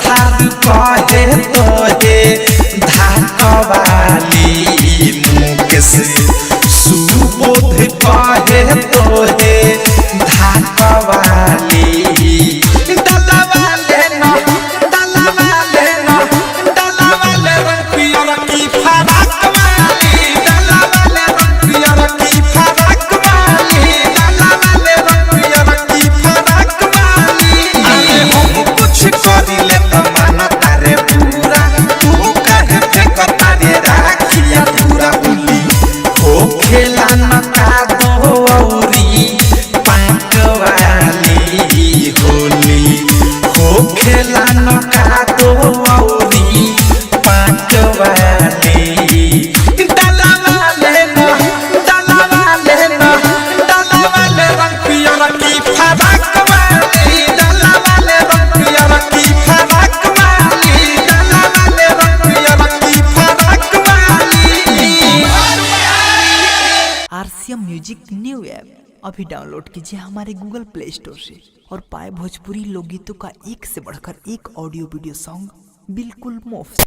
थार कहे तोहे धाकवाली मुकेश सुबोध कहे तोहे धाकवाली दलवाले रंग पियर की फराक वाली दलवाले रंग पियर की फराक वाली दलवाले रंग पियर की फराक वाली अरे हम कुछ करिले त मानता रे पूरा तू कहे फेंकता रे राखिया पूरा होली हो खेला न का दो औरी पाक वाली होली हो खेला न का दो औरी पाक वाली दलवाले रंग पियर की फराक वाली दलवाले रंग पियर की फराक वाली दलवाले रंग पियर की फराक वाली। आरसीएम म्यूजिक न्यू ऐप अभी डाउनलोड कीजिए हमारे गूगल प्ले स्टोर से और पाए भोजपुरी लोकगीतों का एक से बढ़कर एक ऑडियो वीडियो सॉन्ग बिल्कुल मुफ्त।